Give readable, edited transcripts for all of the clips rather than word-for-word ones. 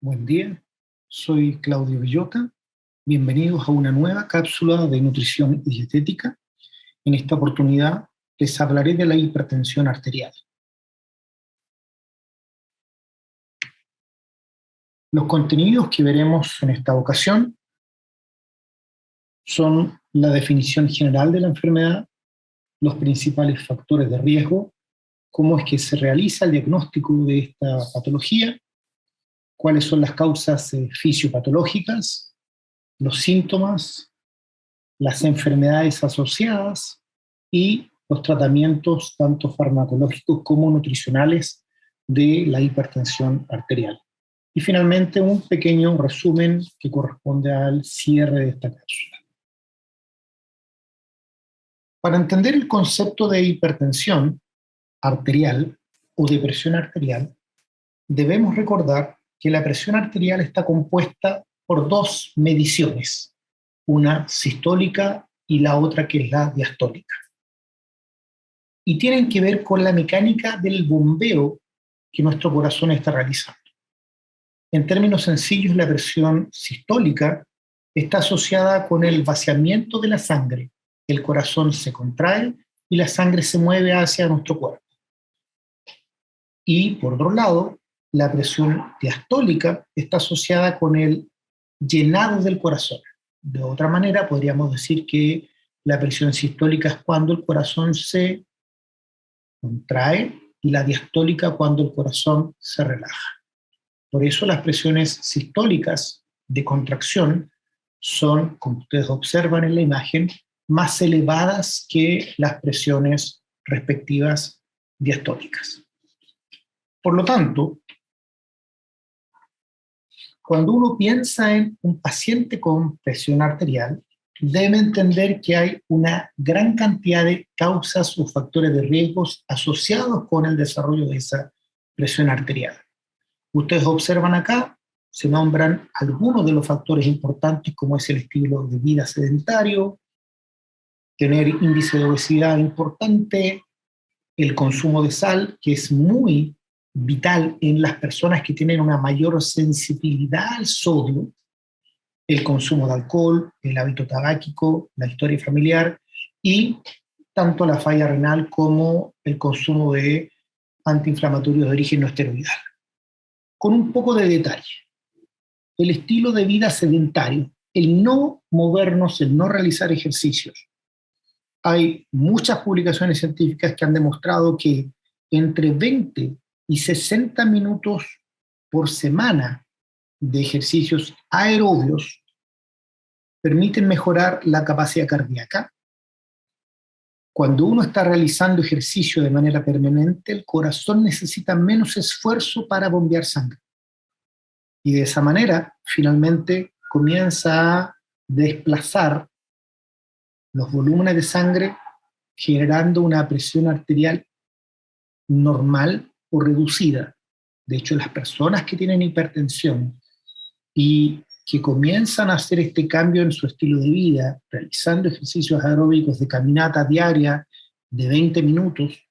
Buen día, soy Claudio Villota. Bienvenidos a una nueva cápsula de nutrición y dietética. En esta oportunidad les hablaré de la hipertensión arterial. Los contenidos que veremos en esta ocasión son la definición general de la enfermedad, los principales factores de riesgo, cómo es que se realiza el diagnóstico de esta patología, cuáles son las causas fisiopatológicas, los síntomas, las enfermedades asociadas y los tratamientos tanto farmacológicos como nutricionales de la hipertensión arterial. Y finalmente un pequeño resumen que corresponde al cierre de esta cápsula. Para entender el concepto de hipertensión arterial o de presión arterial, debemos recordar que la presión arterial está compuesta por dos mediciones, una sistólica y la otra que es la diastólica. Y tienen que ver con la mecánica del bombeo que nuestro corazón está realizando. En términos sencillos, la presión sistólica está asociada con el vaciamiento de la sangre. El corazón se contrae y la sangre se mueve hacia nuestro cuerpo. Y por otro lado, la presión diastólica está asociada con el llenado del corazón. De otra manera, podríamos decir que la presión sistólica es cuando el corazón se contrae y la diastólica cuando el corazón se relaja. Por eso las presiones sistólicas de contracción son, como ustedes observan en la imagen, más elevadas que las presiones respectivas diastólicas. Por lo tanto, cuando uno piensa en un paciente con presión arterial, debe entender que hay una gran cantidad de causas o factores de riesgos asociados con el desarrollo de esa presión arterial. Ustedes observan acá, se nombran algunos de los factores importantes como es el estilo de vida sedentario, tener índice de obesidad importante, el consumo de sal, que es muy vital en las personas que tienen una mayor sensibilidad al sodio, el consumo de alcohol, el hábito tabáquico, la historia familiar y tanto la falla renal como el consumo de antiinflamatorios de origen no esteroidal. Con un poco de detalle, el estilo de vida sedentario, el no movernos, el no realizar ejercicios. Hay muchas publicaciones científicas que han demostrado que entre 20 y 60 minutos por semana de ejercicios aerobios permiten mejorar la capacidad cardíaca. Cuando uno está realizando ejercicio de manera permanente, el corazón necesita menos esfuerzo para bombear sangre. Y de esa manera, finalmente, comienza a desplazar los volúmenes de sangre generando una presión arterial normal o reducida. De hecho, las personas que tienen hipertensión y que comienzan a hacer este cambio en su estilo de vida, realizando ejercicios aeróbicos de caminata diaria de 20 minutos,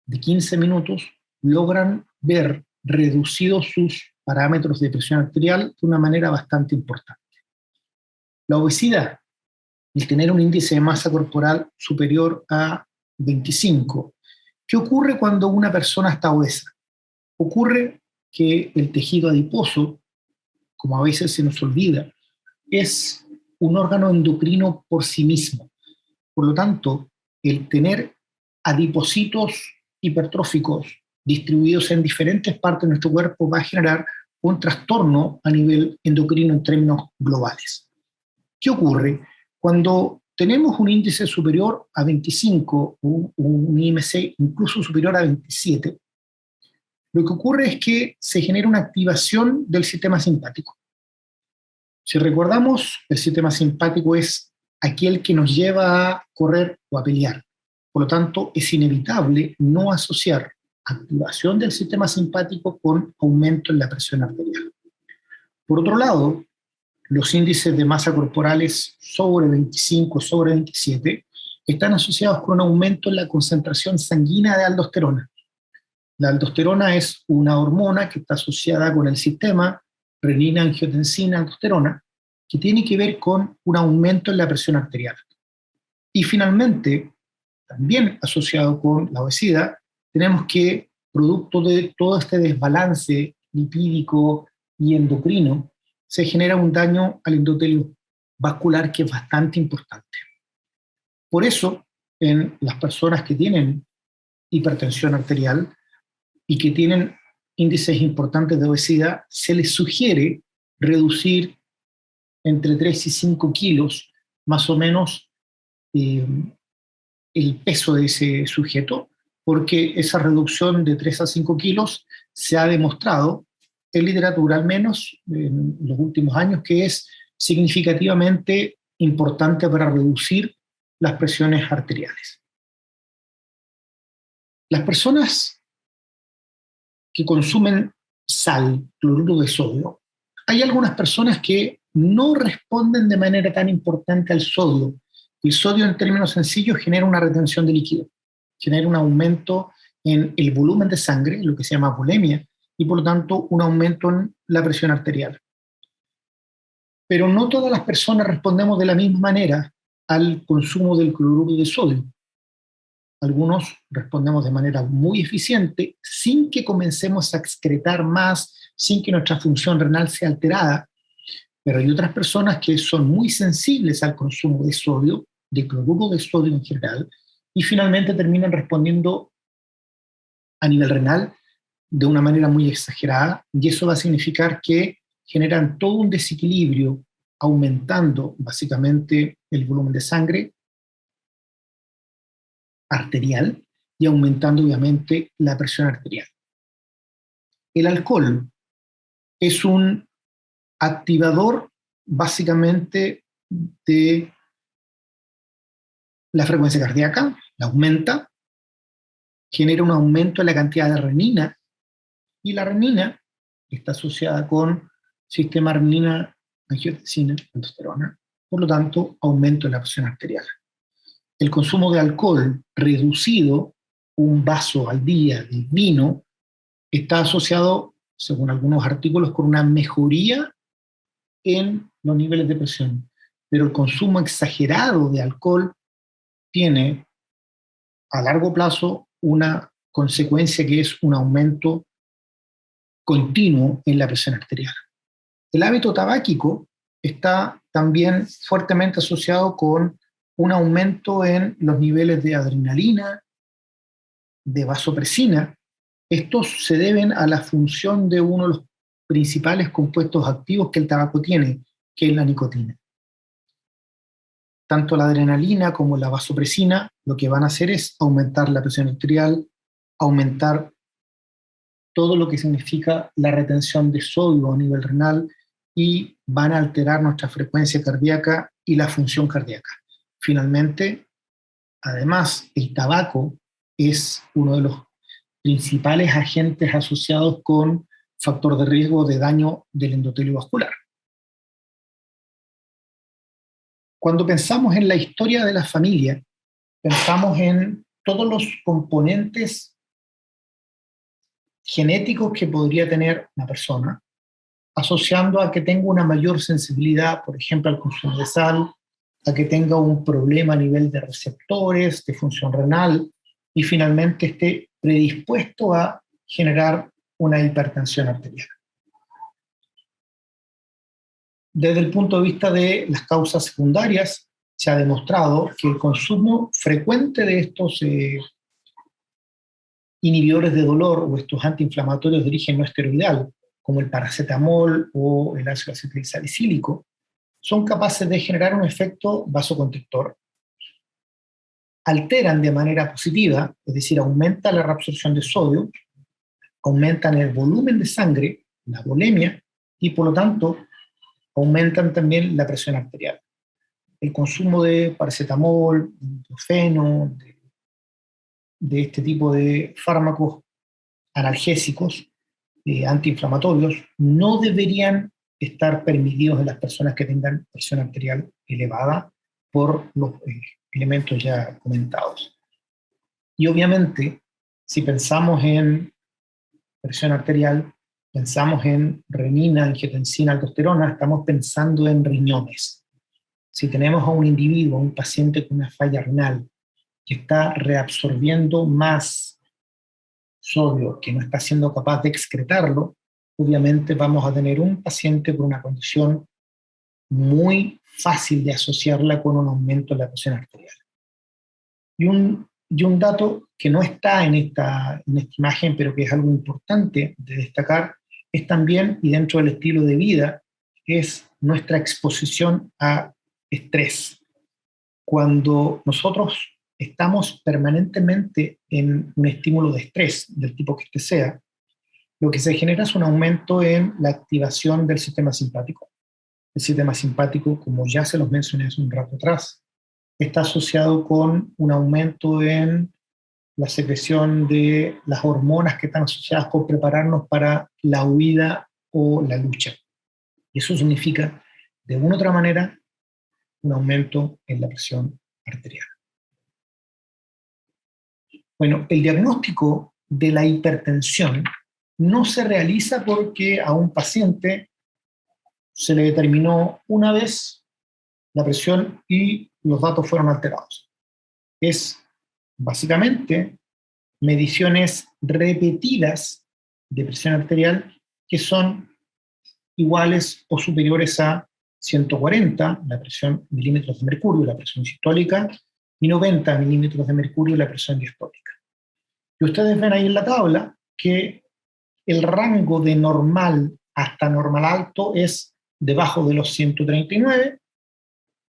de 15 minutos, logran ver reducidos sus parámetros de presión arterial de una manera bastante importante. La obesidad, el tener un índice de masa corporal superior a 25. ¿Qué ocurre cuando una persona está obesa? Ocurre que el tejido adiposo, como a veces se nos olvida, es un órgano endocrino por sí mismo. Por lo tanto, el tener adipocitos hipertróficos distribuidos en diferentes partes de nuestro cuerpo va a generar un trastorno a nivel endocrino en términos globales. ¿Qué ocurre? Cuando tenemos un índice superior a 25, un IMC incluso superior a 27, lo que ocurre es que se genera una activación del sistema simpático. Si recordamos, el sistema simpático es aquel que nos lleva a correr o a pelear. Por lo tanto, es inevitable no asociar activación del sistema simpático con aumento en la presión arterial. Por otro lado, los índices de masa corporales sobre 25, sobre 27, están asociados con un aumento en la concentración sanguínea de aldosterona. La aldosterona es una hormona que está asociada con el sistema renina, angiotensina, aldosterona, que tiene que ver con un aumento en la presión arterial. Y finalmente, también asociado con la obesidad, tenemos que, producto de todo este desbalance lipídico y endocrino, se genera un daño al endotelio vascular que es bastante importante. Por eso, en las personas que tienen hipertensión arterial y que tienen índices importantes de obesidad, se les sugiere reducir entre 3 y 5 kilos, más o menos, eh, el peso de ese sujeto, porque esa reducción de 3 a 5 kilos se ha demostrado en literatura, al menos en los últimos años, que es significativamente importante para reducir las presiones arteriales. Las personas que consumen sal, cloruro de sodio, hay algunas personas que no responden de manera tan importante al sodio. El sodio, en términos sencillos, genera una retención de líquido, genera un aumento en el volumen de sangre, lo que se llama volemia, y por lo tanto un aumento en la presión arterial. Pero no todas las personas respondemos de la misma manera al consumo del cloruro de sodio. Algunos respondemos de manera muy eficiente sin que comencemos a excretar más, sin que nuestra función renal sea alterada, pero hay otras personas que son muy sensibles al consumo de sodio, de cloruro de sodio en general, y finalmente terminan respondiendo a nivel renal de una manera muy exagerada, y eso va a significar que generan todo un desequilibrio, aumentando básicamente el volumen de sangre arterial y aumentando obviamente la presión arterial. El alcohol es un activador básicamente de la frecuencia cardíaca, la aumenta, genera un aumento en la cantidad de renina, y la renina está asociada con sistema renina, angiotensina, aldosterona, por lo tanto, aumento en la presión arterial. El consumo de alcohol reducido, un vaso al día de vino, está asociado, según algunos artículos, con una mejoría en los niveles de presión. Pero el consumo exagerado de alcohol tiene a largo plazo una consecuencia que es un aumento continuo en la presión arterial. El hábito tabáquico está también fuertemente asociado con un aumento en los niveles de adrenalina, de vasopresina. Estos se deben a la función de uno de los principales compuestos activos que el tabaco tiene, que es la nicotina. Tanto la adrenalina como la vasopresina lo que van a hacer es aumentar la presión arterial, aumentar todo lo que significa la retención de sodio a nivel renal y van a alterar nuestra frecuencia cardíaca y la función cardíaca. Finalmente, además, el tabaco es uno de los principales agentes asociados con factor de riesgo de daño del endotelio vascular. Cuando pensamos en la historia de la familia, pensamos en todos los componentes genéticos que podría tener una persona, asociando a que tenga una mayor sensibilidad, por ejemplo, al consumo de sal, a que tenga un problema a nivel de receptores, de función renal, y finalmente esté predispuesto a generar una hipertensión arterial. Desde el punto de vista de las causas secundarias, se ha demostrado que el consumo frecuente de estos inhibidores de dolor o estos antiinflamatorios de origen no esteroidal, como el paracetamol o el ácido acetilsalicílico, son capaces de generar un efecto vasoconstrictor, alteran de manera positiva, es decir, aumenta la reabsorción de sodio, aumentan el volumen de sangre, la volemia, y por lo tanto aumentan también la presión arterial. El consumo de paracetamol, de ibuprofeno, de este tipo de fármacos analgésicos, antiinflamatorios, no deberían estar permitidos en las personas que tengan presión arterial elevada por los elementos ya comentados. Y obviamente, si pensamos en presión arterial, pensamos en renina, angiotensina, aldosterona, estamos pensando en riñones. Si tenemos a un individuo, un paciente con una falla renal, que está reabsorbiendo más sodio, que no está siendo capaz de excretarlo, obviamente vamos a tener un paciente con una condición muy fácil de asociarla con un aumento de la presión arterial. Y un dato que no está en esta imagen, pero que es algo importante de destacar, es también, y dentro del estilo de vida, es nuestra exposición a estrés. Cuando nosotros estamos permanentemente en un estímulo de estrés, del tipo que este sea, lo que se genera es un aumento en la activación del sistema simpático. El sistema simpático, como ya se los mencioné hace un rato atrás, está asociado con un aumento en la secreción de las hormonas que están asociadas con prepararnos para la huida o la lucha. Y eso significa, de una u otra manera, un aumento en la presión arterial. Bueno, el diagnóstico de la hipertensión no se realiza porque a un paciente se le determinó una vez la presión y los datos fueron alterados. Es básicamente mediciones repetidas de presión arterial que son iguales o superiores a 140, la presión milímetros de mercurio, la presión sistólica, y 90 milímetros de mercurio, la presión diastólica. Y ustedes ven ahí en la tabla que el rango de normal hasta normal alto es debajo de los 139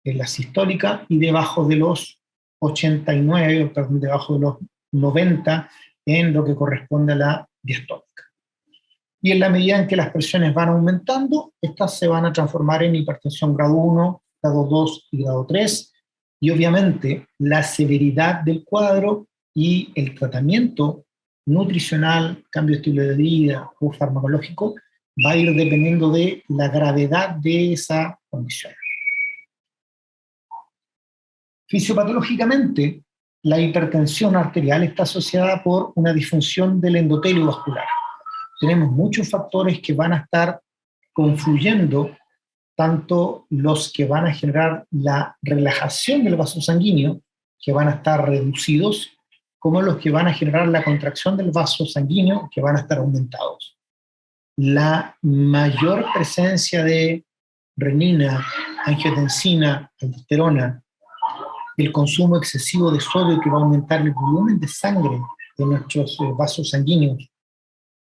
en la sistólica y debajo de los 89, perdón, debajo de los 90 en lo que corresponde a la diastólica. Y en la medida en que las presiones van aumentando, estas se van a transformar en hipertensión grado 1, grado 2 y grado 3. Y obviamente la severidad del cuadro y el tratamiento nutricional, cambio de estilo de vida o farmacológico va a ir dependiendo de la gravedad de esa condición. Fisiopatológicamente, la hipertensión arterial está asociada por una disfunción del endotelio vascular. Tenemos muchos factores que van a estar confluyendo, tanto los que van a generar la relajación del vaso sanguíneo, que van a estar reducidos, como los que van a generar la contracción del vaso sanguíneo, que van a estar aumentados. La mayor presencia de renina, angiotensina, aldosterona, el consumo excesivo de sodio que va a aumentar el volumen de sangre de nuestros vasos sanguíneos,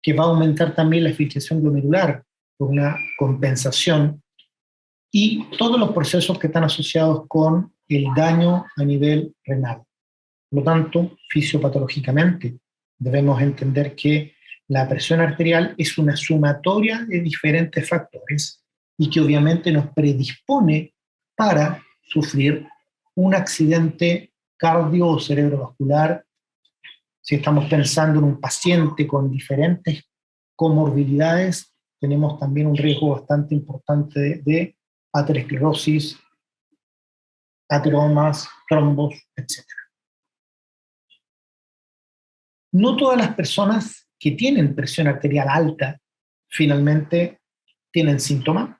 que va a aumentar también la filtración glomerular por una compensación, y todos los procesos que están asociados con el daño a nivel renal. Por lo tanto, fisiopatológicamente debemos entender que la presión arterial es una sumatoria de diferentes factores y que obviamente nos predispone para sufrir un accidente cardio o cerebrovascular. Si estamos pensando en un paciente con diferentes comorbilidades, tenemos también un riesgo bastante importante de aterosclerosis, ateromas, trombos, etc. No todas las personas que tienen presión arterial alta finalmente tienen síntomas.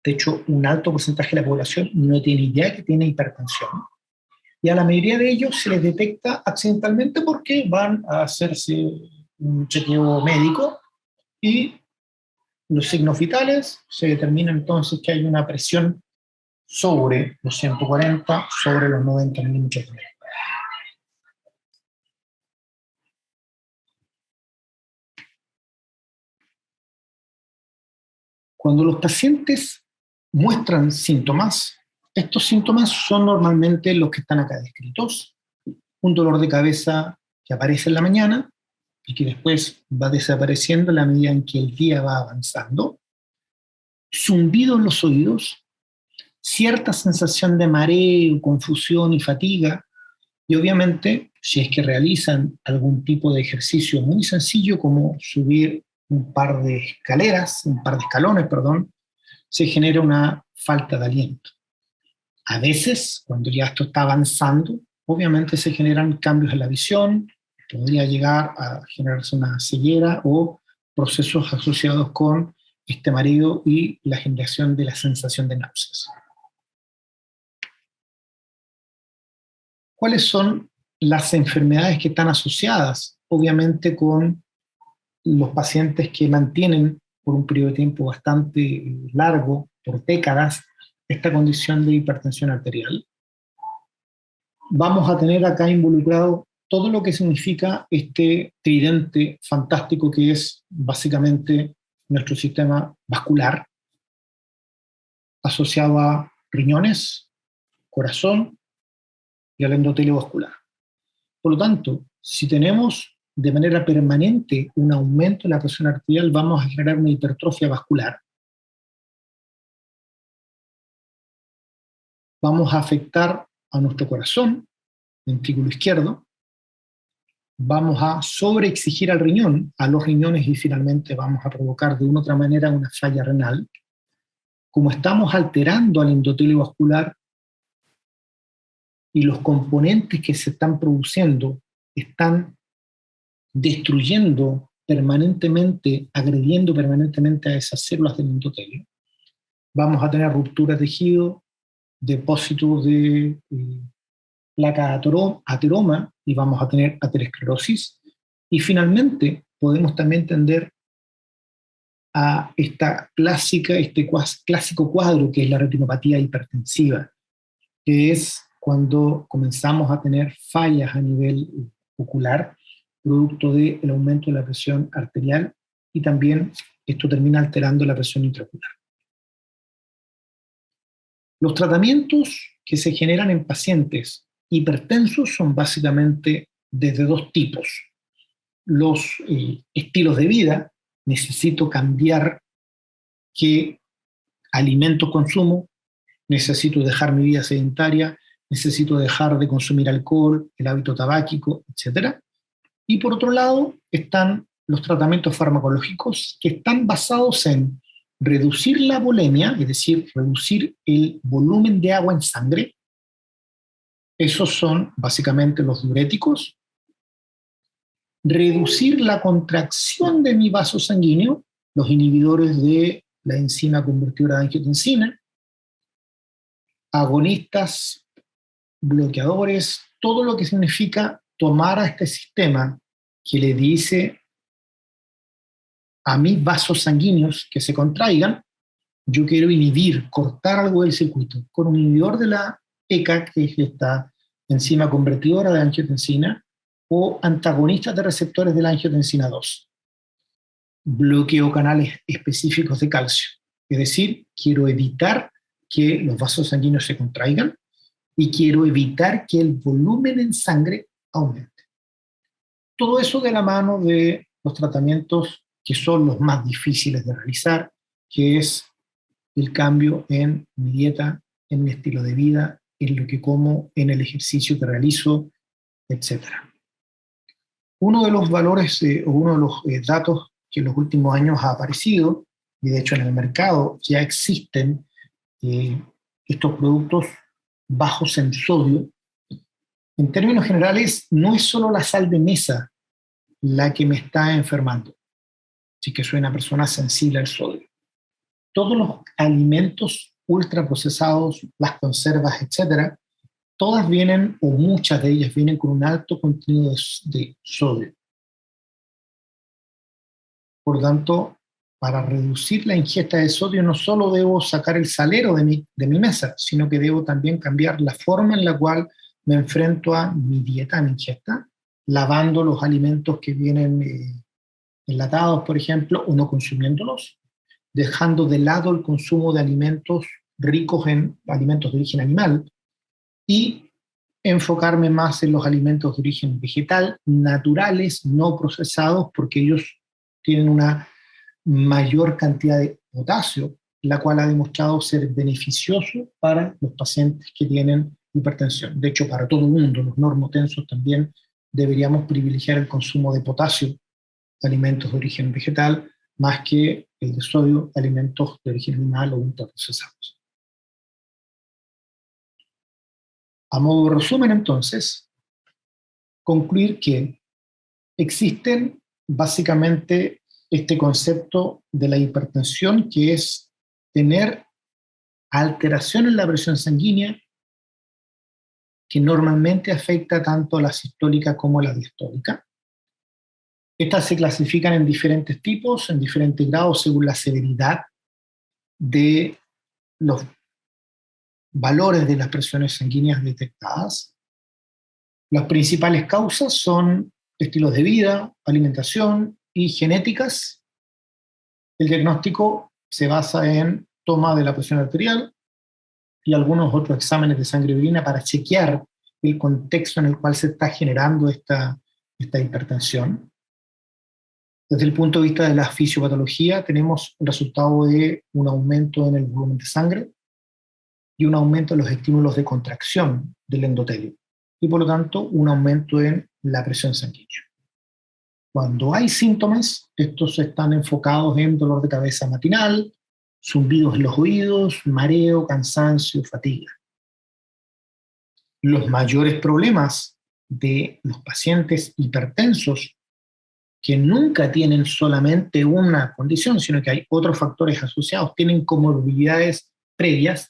De hecho, un alto porcentaje de la población no tiene idea que tiene hipertensión. Y a la mayoría de ellos se les detecta accidentalmente porque van a hacerse un chequeo médico y los signos vitales se determina entonces que hay una presión sobre los 140, sobre los 90 milímetros de mercurio. Cuando los pacientes muestran síntomas, estos síntomas son normalmente los que están acá descritos. Un dolor de cabeza que aparece en la mañana y que después va desapareciendo a la medida en que el día va avanzando. Zumbido en los oídos, cierta sensación de mareo, confusión y fatiga, y obviamente, si es que realizan algún tipo de ejercicio muy sencillo como subir un par de escalones, se genera una falta de aliento. A veces, cuando ya esto está avanzando, obviamente se generan cambios en la visión, podría llegar a generarse una ceguera o procesos asociados con este mareo y la generación de la sensación de náuseas. ¿Cuáles son las enfermedades que están asociadas, obviamente, con los pacientes que mantienen por un periodo de tiempo bastante largo, por décadas, esta condición de hipertensión arterial? Vamos a tener acá involucrado todo lo que significa este tridente fantástico que es básicamente nuestro sistema vascular, asociado a riñones, corazón y al endotelio vascular. Por lo tanto, si tenemos de manera permanente un aumento de la presión arterial, vamos a generar una hipertrofia vascular. Vamos a afectar a nuestro corazón, ventrículo izquierdo, vamos a sobreexigir al riñón, a los riñones, y finalmente vamos a provocar de una u otra manera una falla renal. Como estamos alterando al endotelio vascular y los componentes que se están produciendo están destruyendo permanentemente, agrediendo permanentemente a esas células del endotelio, vamos a tener ruptura de tejido, depósitos de placa ateroma y vamos a tener aterosclerosis. Y finalmente podemos también tender a este clásico cuadro que es la retinopatía hipertensiva, que es cuando comenzamos a tener fallas a nivel ocular, producto del aumento de la presión arterial, y también esto termina alterando la presión intraocular. Los tratamientos que se generan en pacientes hipertensos son básicamente desde dos tipos. Los estilos de vida, necesito cambiar qué alimentos consumo, necesito dejar mi vida sedentaria, necesito dejar de consumir alcohol, el hábito tabáquico, etc. Y por otro lado están los tratamientos farmacológicos que están basados en reducir la volemia, es decir, reducir el volumen de agua en sangre. Esos son básicamente los diuréticos. Reducir la contracción de mi vaso sanguíneo, los inhibidores de la enzima convertidora de angiotensina, agonistas, bloqueadores, todo lo que significa tomar a este sistema que le dice a mis vasos sanguíneos que se contraigan, yo quiero inhibir, cortar algo del circuito, con un inhibidor de la ECA, que es esta enzima convertidora de angiotensina, o antagonistas de receptores de la angiotensina 2. Bloqueo canales específicos de calcio, es decir, quiero evitar que los vasos sanguíneos se contraigan y quiero evitar que el volumen en sangre aumente. Todo eso de la mano de los tratamientos que son los más difíciles de realizar, que es el cambio en mi dieta, en mi estilo de vida, en lo que como, en el ejercicio que realizo, etc. Uno de los valores o uno de los datos que en los últimos años ha aparecido, y de hecho en el mercado ya existen estos productos bajos en sodio. En términos generales, no es solo la sal de mesa la que me está enfermando, si que soy una persona sensible al sodio. Todos los alimentos ultraprocesados, las conservas, etcétera, todas vienen, o muchas de ellas vienen con un alto contenido de sodio. Por lo tanto, para reducir la ingesta de sodio, no solo debo sacar el salero de mi mesa, sino que debo también cambiar la forma en la cual me enfrento a mi dieta, a mi ingesta, lavando los alimentos que vienen enlatados, por ejemplo, o no consumiéndolos, dejando de lado el consumo de alimentos ricos en alimentos de origen animal y enfocarme más en los alimentos de origen vegetal, naturales, no procesados, porque ellos tienen una mayor cantidad de potasio, la cual ha demostrado ser beneficioso para los pacientes que tienen hipertensión. De hecho, para todo el mundo, los normotensos también deberíamos privilegiar el consumo de potasio de alimentos de origen vegetal más que el de sodio de alimentos de origen animal o ultraprocesados. A modo de resumen, entonces, concluir que existen básicamente este concepto de la hipertensión, que es tener alteración en la presión sanguínea que normalmente afecta tanto a la sistólica como a la diastólica. Estas se clasifican en diferentes tipos, en diferentes grados, según la severidad de los valores de las presiones sanguíneas detectadas. Las principales causas son estilos de vida, alimentación y genéticas. El diagnóstico se basa en toma de la presión arterial y algunos otros exámenes de sangre y orina para chequear el contexto en el cual se está generando esta hipertensión. Desde el punto de vista de la fisiopatología, tenemos un resultado de un aumento en el volumen de sangre y un aumento en los estímulos de contracción del endotelio, y por lo tanto un aumento en la presión sanguínea. Cuando hay síntomas, estos están enfocados en dolor de cabeza matinal, zumbidos en los oídos, mareo, cansancio, fatiga. Los mayores problemas de los pacientes hipertensos, que nunca tienen solamente una condición, sino que hay otros factores asociados, tienen comorbilidades previas,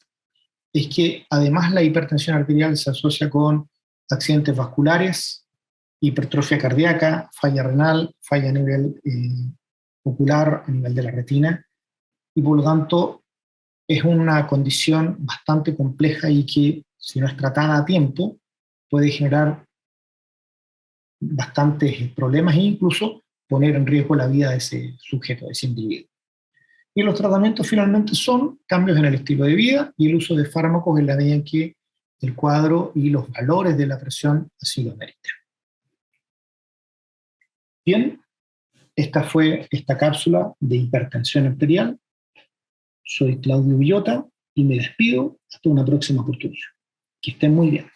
es que además la hipertensión arterial se asocia con accidentes vasculares, hipertrofia cardíaca, falla renal, falla a nivel ocular, a nivel de la retina, y por lo tanto es una condición bastante compleja y que, si no es tratada a tiempo, puede generar bastantes problemas e incluso poner en riesgo la vida de ese sujeto, de ese individuo. Y los tratamientos finalmente son cambios en el estilo de vida y el uso de fármacos en la medida en que el cuadro y los valores de la presión así lo ameriten. Bien, esta fue esta cápsula de hipertensión arterial. Soy Claudio Villota y me despido hasta una próxima oportunidad. Que estén muy bien.